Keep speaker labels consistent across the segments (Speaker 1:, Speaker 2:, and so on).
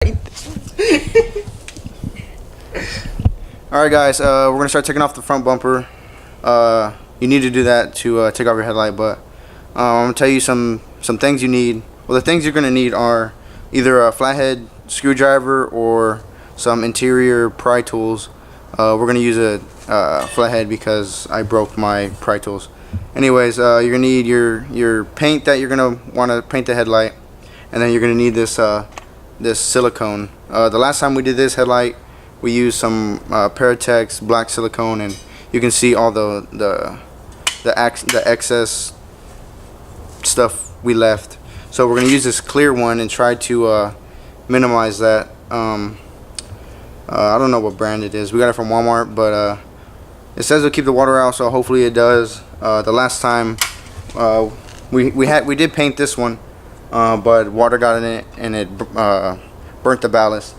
Speaker 1: Alright guys, we're going to start taking off the front bumper. You need to do that to take off your headlight, but I'm going to tell you some things you need. Well, the things you're going to need are either a flathead screwdriver or some interior pry tools. We're going to use a flathead because I broke my pry tools. Anyways, you're going to need your paint that you're going to want to paint the headlight, and then you're going to need this this silicone. The last time we did this headlight, we used some Paratex black silicone, and you can see all the excess stuff we left. So we're going to use this clear one and try to minimize that. I don't know what brand it is. We got it from Walmart, but it says it'll keep the water out, so hopefully it does. The last time we did paint this one, but water got in it and it burnt the ballast.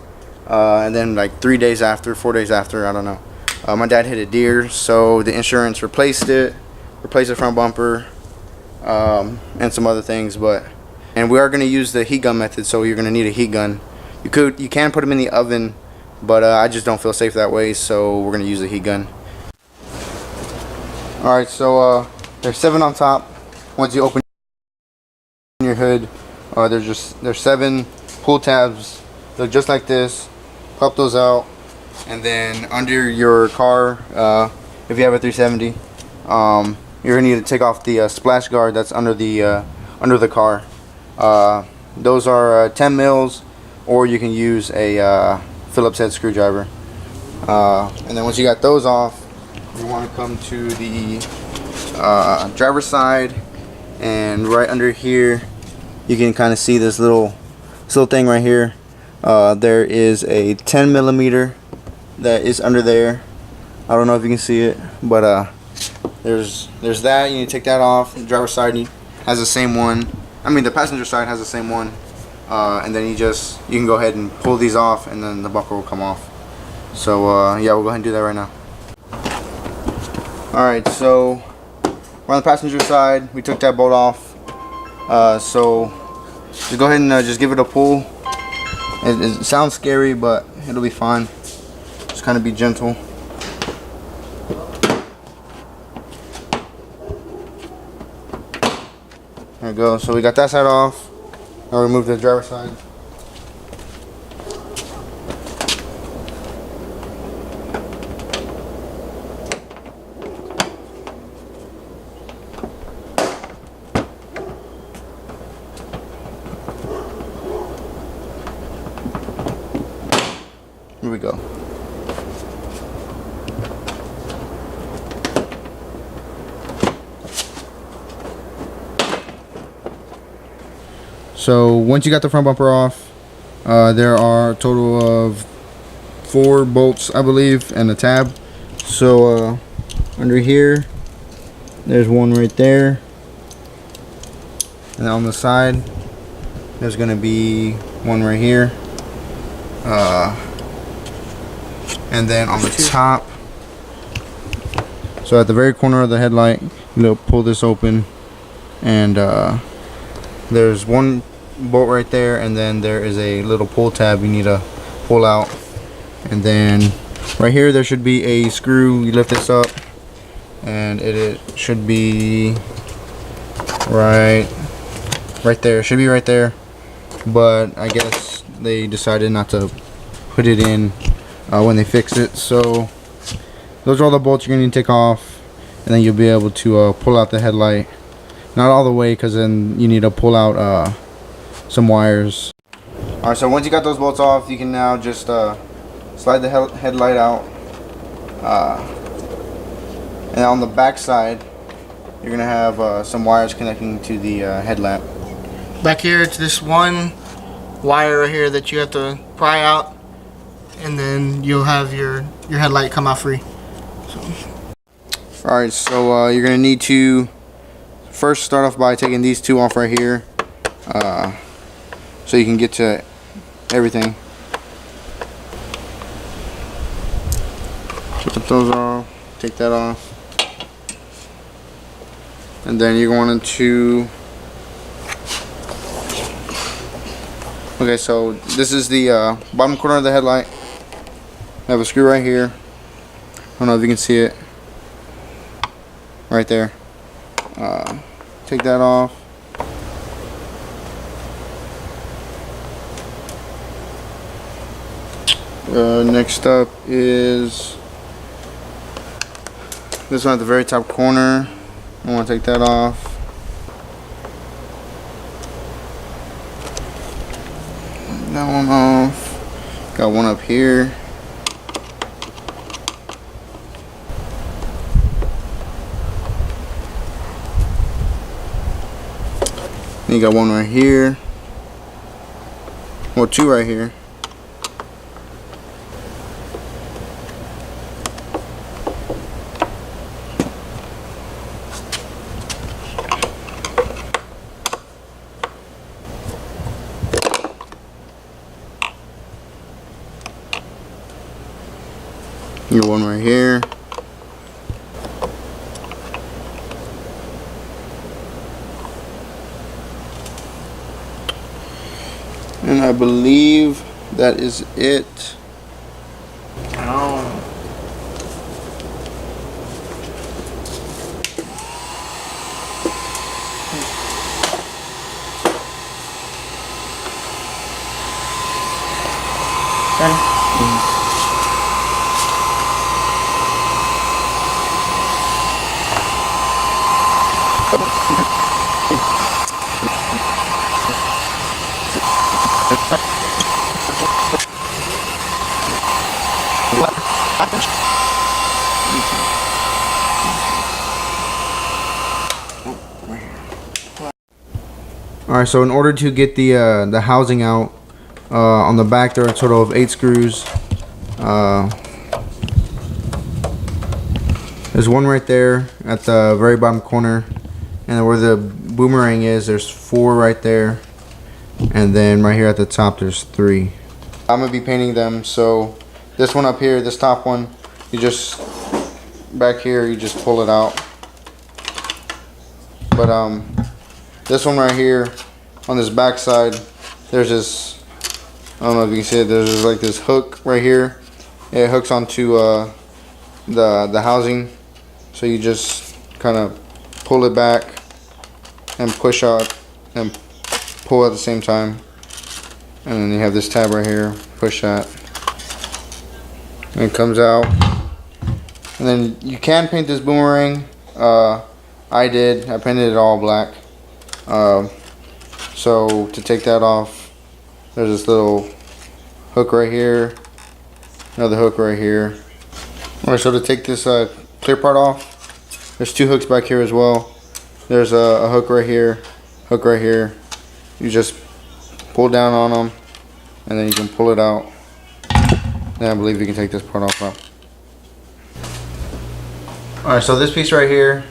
Speaker 1: And then like 4 days after, I don't know, my dad hit a deer, so the insurance replaced the front bumper, and some other things. And we are going to use the heat gun method, so you're going to need a heat gun. You can put them in the oven, but I just don't feel safe that way, so we're going to use the heat gun. Alright, so there's 7 on top. Once you open your hood, there's 7 pull tabs. They're just like this. Pop those out, and then under your car, if you have a 370, you're gonna need to take off the splash guard that's under the car. Those are 10 mils, or you can use a Phillips head screwdriver. And then once you got those off, you want to come to the driver's side, and right under here, you can kind of see this little thing right here. There is a 10 millimeter that is under there. I don't know if you can see it, but there's that. You need to take that off. The driver's side has the same one. I mean, the passenger side has the same one. And then you can go ahead and pull these off, and then the bumper will come off. So yeah, we'll go ahead and do that right now. Alright, so we're on the passenger side. We took that bolt off. So just go ahead and just give it a pull. It sounds scary, but it'll be fine. Just kind of be gentle. There we go. So we got that side off. Now remove the driver's side. Here we go. So once you got the front bumper off, there are a total of 4 bolts, I believe, and a tab. So under here, there's one right there, and on the side, there's gonna be one right here. And then on the top, so at the very corner of the headlight, you'll pull this open, and there's one bolt right there, and then there is a little pull tab you need to pull out. And then right here there should be a screw. You lift this up, and it should be right there. It should be right there, but I guess they decided not to put it in when they fix it. So those are all the bolts you're gonna need to take off, and then you'll be able to pull out the headlight. Not all the way, because then you need to pull out some wires. Alright, so once you got those bolts off, you can now just slide the headlight out, and on the back side you're gonna have some wires connecting to the headlamp.
Speaker 2: Back here, it's this one wire right here that you have to pry out, and then you'll have your headlight come out free.
Speaker 1: Alright, so you're gonna need to first start off by taking these 2 off right here, so you can get to everything. Put those off, take that off, and then you're going to Okay, so this is the bottom corner of the headlight. I have a screw right here. I don't know if you can see it. Right there. Take that off. Next up is this one at the very top corner. I want to take that off. That one off. Got one up here. Then you got one right here. Well, two right here. You got one right here. And I believe that is it. Alright, so in order to get the housing out, on the back there are a total of 8 screws. There's one right there at the very bottom corner, and where the boomerang is, there's 4 right there, and then right here at the top there's 3. I'm gonna be painting them. So this one up here, this top one, you just back here you just pull it out. But this one right here on this back side, there's this, I don't know if you can see it, there's like this hook right here. It hooks onto the housing, so you just kind of pull it back and push out and pull at the same time, and then you have this tab right here, push that and it comes out. And then you can paint this boomerang. I painted it all black. So to take that off, there's this little hook right here, another hook right here. Alright, so to take this clear part off, there's 2 hooks back here as well. There's a hook right here, hook right here. You just pull down on them, and then you can pull it out. Then I believe you can take this part off now. Alright, so this piece right here,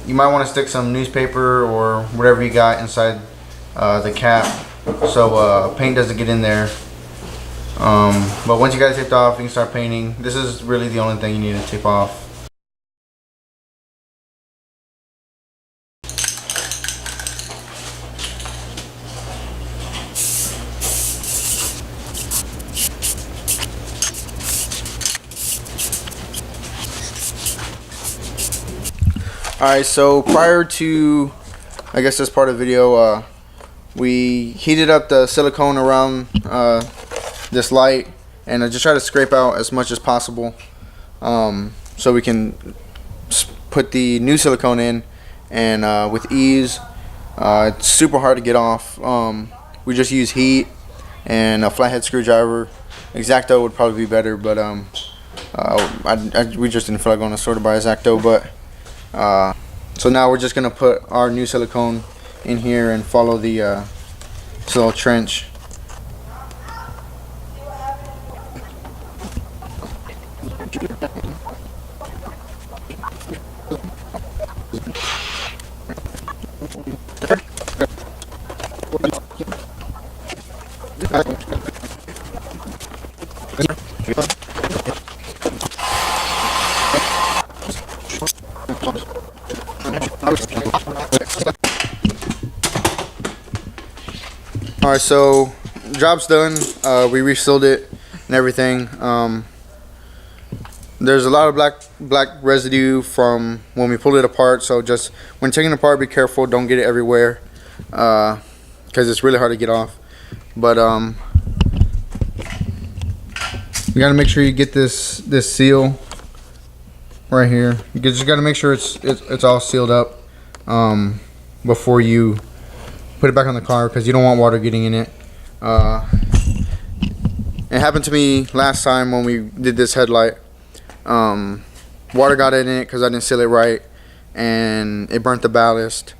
Speaker 1: you might want to stick some newspaper or whatever you got inside the cap, so paint doesn't get in there. But once you got it taped off, you can start painting. This is really the only thing you need to tape off. Alright, so prior to, I guess, this part of the video, we heated up the silicone around this light, and I just try to scrape out as much as possible, so we can put the new silicone in, and with ease. It's super hard to get off. We just use heat and a flathead screwdriver. X-Acto would probably be better, but we just didn't feel like going to store to buy X-Acto. But so now we're just gonna put our new silicone in here and follow the this little trench. Alright, so job's done. We resealed it and everything. There's a lot of black residue from when we pulled it apart, so just when taking it apart, be careful, don't get it everywhere, because it's really hard to get off. But you gotta make sure you get this seal right here. You just gotta make sure it's all sealed up before you put it back on the car, because you don't want water getting in it. It happened to me last time when we did this headlight. Water got in it because I didn't seal it right, and it burnt the ballast,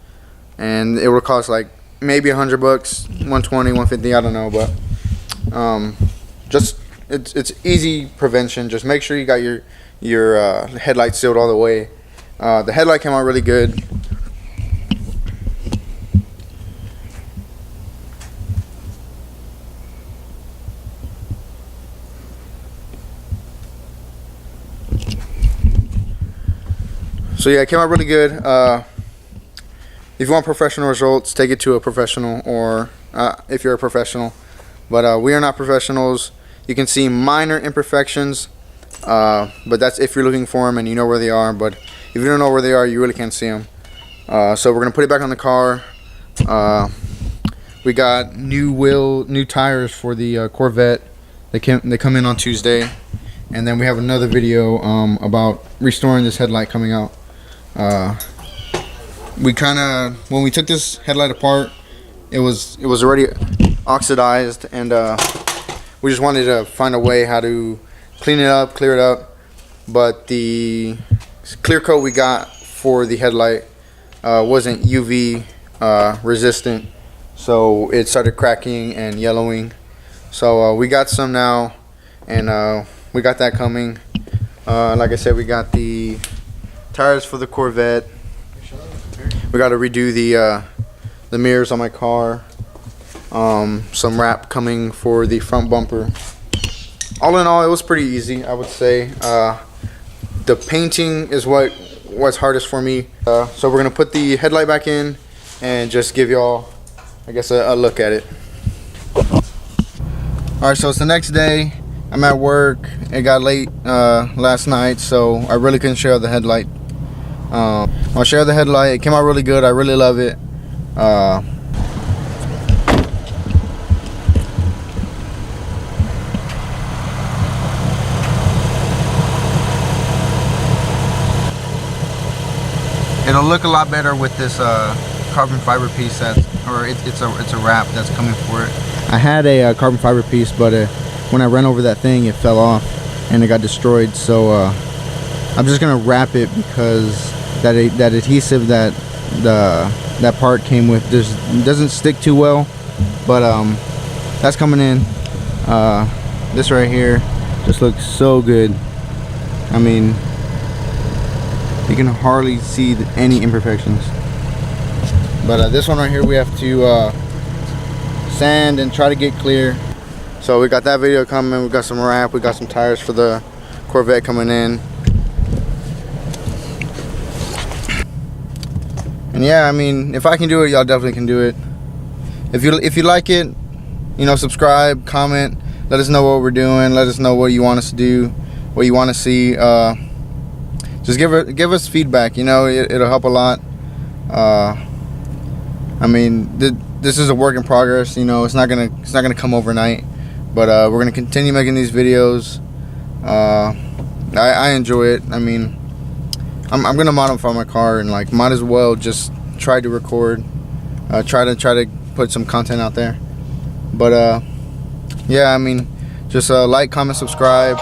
Speaker 1: and it would cost like maybe $100, 120, 150, I don't know, but just it's easy prevention. Just make sure you got your headlight sealed all the way. The headlight came out really good. So yeah, it came out really good. If you want professional results, take it to a professional, or if you're a professional. But we are not professionals. You can see minor imperfections, but that's if you're looking for them and you know where they are. But if you don't know where they are, you really can't see them. So we're gonna put it back on the car. We got new tires for the Corvette. They come in on Tuesday, and then we have another video about restoring this headlight coming out. We kind of, when we took this headlight apart, it was already oxidized, and we just wanted to find a way how to clean it up, clear it up. But the clear coat we got for the headlight wasn't UV resistant, so it started cracking and yellowing. So we got some now, and we got that coming. Like I said, we got the tires for the Corvette. We got to redo the mirrors on my car. Some wrap coming for the front bumper. All in all, it was pretty easy, I would say. The painting is what's hardest for me. So we're gonna put the headlight back in and just give y'all, I guess, a look at it. All right, so it's the next day. I'm at work. It got late last night, so I really couldn't share the headlight. I'll share the headlight. It came out really good. I really love it. It'll look a lot better with this carbon fiber piece it's a wrap that's coming for it. I had a carbon fiber piece, but when I ran over that thing, it fell off and it got destroyed. So I'm just gonna wrap it, because that adhesive that part came with doesn't stick too well. But that's coming in. This right here just looks so good. I mean, you can hardly see any imperfections. But this one right here, we have to sand and try to get clear. So we got that video coming. We got some wrap. We got some tires for the Corvette coming in. And yeah, I mean, if I can do it, y'all definitely can do it. If you like it, you know, subscribe, comment, let us know what we're doing. Let us know what you want us to do, what you want to see. Just give us feedback. You know, it'll help a lot. I mean, this is a work in progress. You know, it's not gonna come overnight, but we're gonna continue making these videos. I enjoy it. I mean, I'm gonna modify my car, and like, might as well just try to record, try to put some content out there. But yeah, I mean, just like, comment, subscribe.